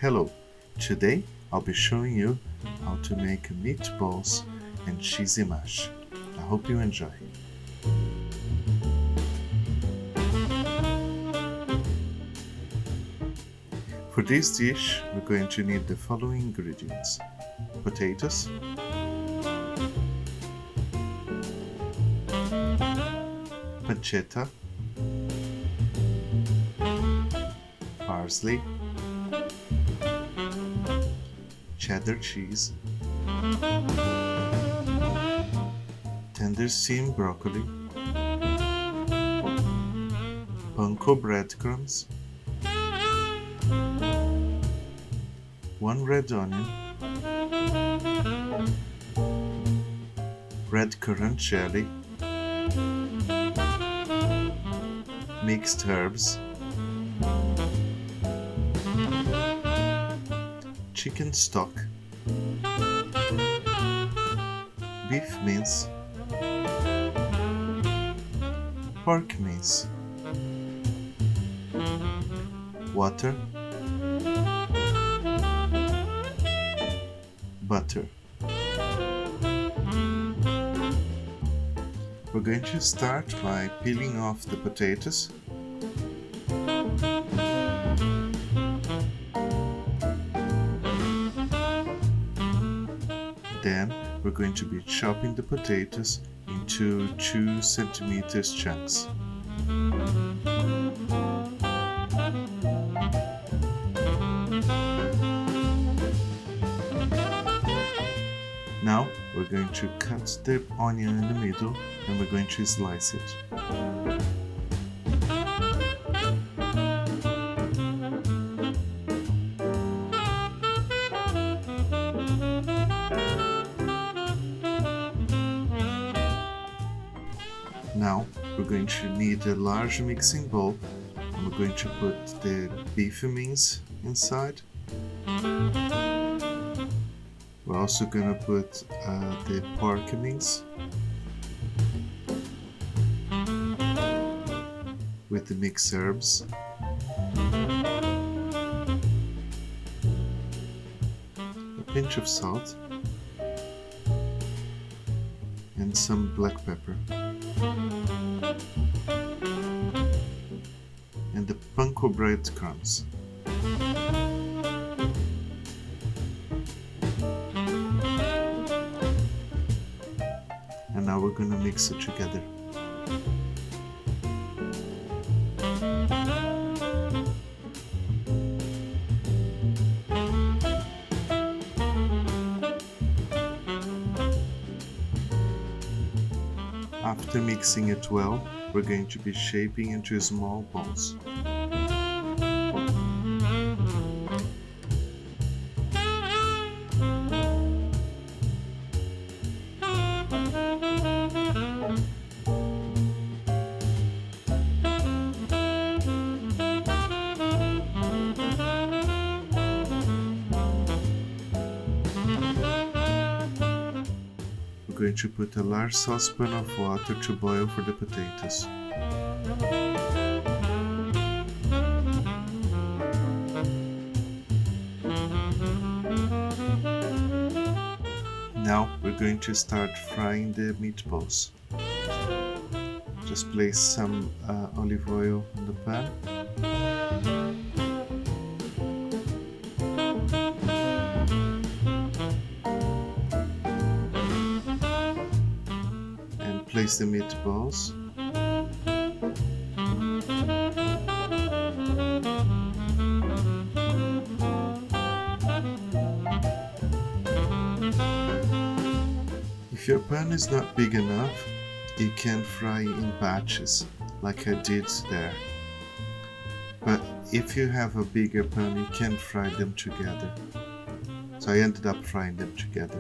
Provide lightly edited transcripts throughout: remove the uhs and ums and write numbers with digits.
Hello, today I'll be showing you how to make meatballs and cheesy mash. I hope you enjoy. For this dish, we're going to need the following ingredients: potatoes, pancetta, parsley, cheddar cheese, tenderstem broccoli, panko breadcrumbs, 1 red onion, breadcrumb jelly, mixed herbs, chicken stock, beef mince, pork mince, water, butter. We're going to start by peeling off the potatoes. Then we're going to be chopping the potatoes into 2 centimeters chunks. Now we're going to cut the onion in the middle and we're going to slice it. Now we're going to need a large mixing bowl and we're going to put the beef mince inside. We're also going to put the pork mince with the mixed herbs, a pinch of salt, and some black pepper, and the panko breadcrumbs. And now we're going to mix it together. After mixing it well, we're going to be shaping into small balls. We're going to put a large saucepan of water to boil for the potatoes. Now we're going to start frying the meatballs. Just place some olive oil on the pan. Place the meatballs. If your pan is not big enough, you can fry in batches, like I did there. But if you have a bigger pan, you can fry them together. So I ended up frying them together.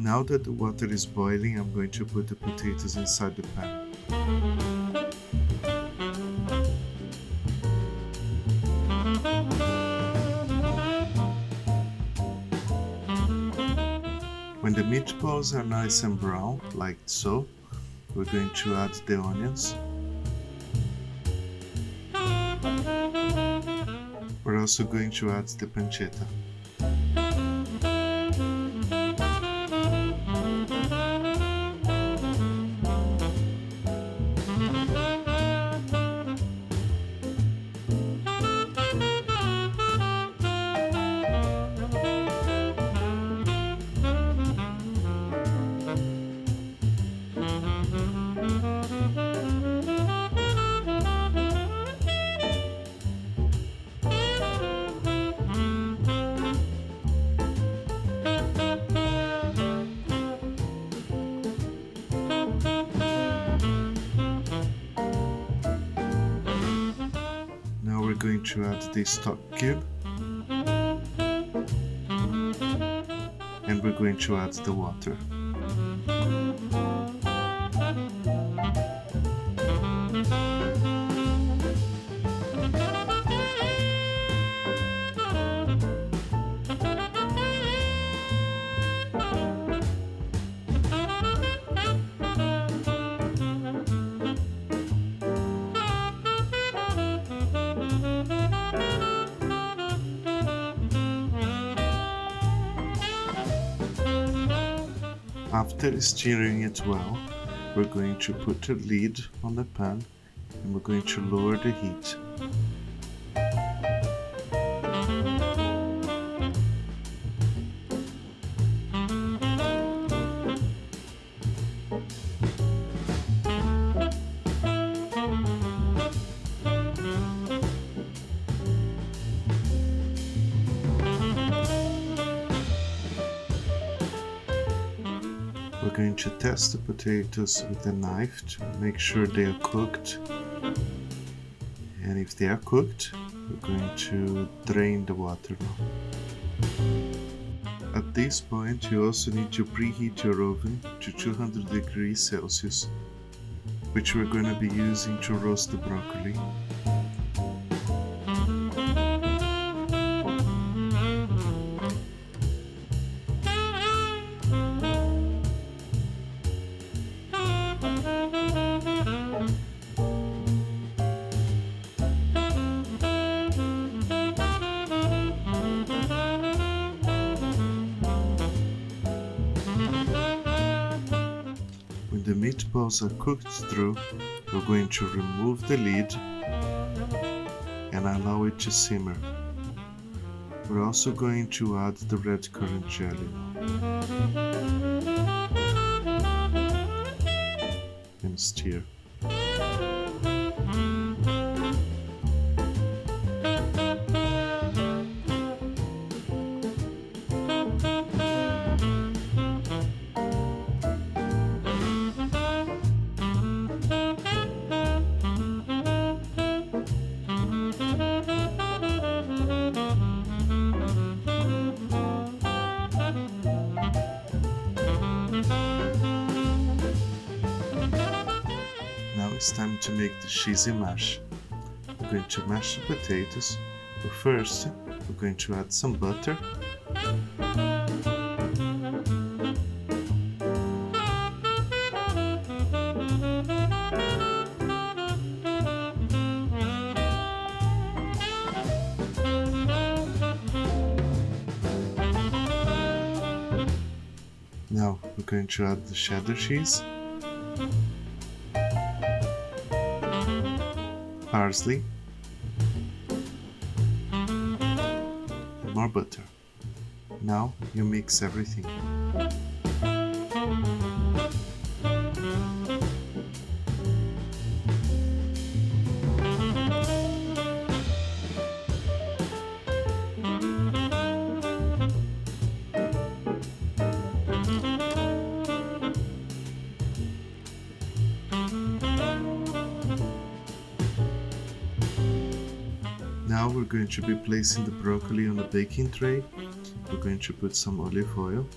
Now that the water is boiling, I'm going to put the potatoes inside the pan. When the meatballs are nice and brown, like so, we're going to add the onions. We're also going to add the pancetta. Now we're going to add the stock cube, and we're going to add the water. After stirring it well, we're going to put a lid on the pan and we're going to lower the heat. We're going to test the potatoes with a knife to make sure they are cooked. And if they are cooked, we're going to drain the water now. At this point, you also need to preheat your oven to 200 degrees Celsius, which we're going to be using to roast the broccoli. When the meatballs are cooked through, we're going to remove the lid and allow it to simmer. We're also going to add the red currant jelly and stir. Now it's time to make the cheesy mash. We're going to mash the potatoes, but first we're going to add some butter. Now we're going to add the cheddar cheese, parsley, and more butter. Now you mix everything. Now we're going to be placing the broccoli on a baking tray. We're going to put some olive oil,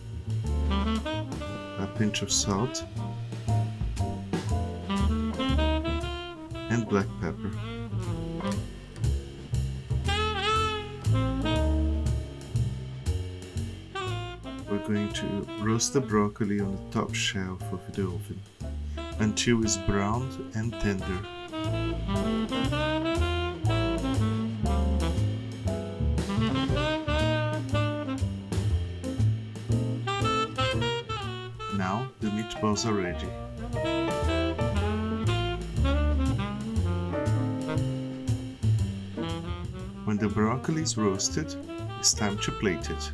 pinch of salt and black pepper. We're going to roast the broccoli on the top shelf of the oven until it's browned and tender. Now the meatballs are ready. When the broccoli is roasted, it's time to plate it.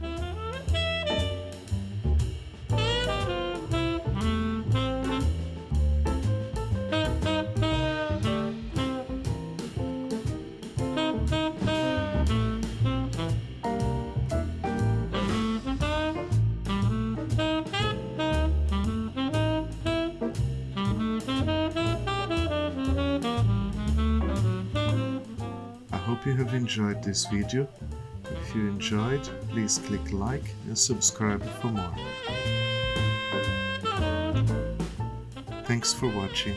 I hope you have enjoyed this video. If you enjoyed, please click like and subscribe for more. Thanks for watching.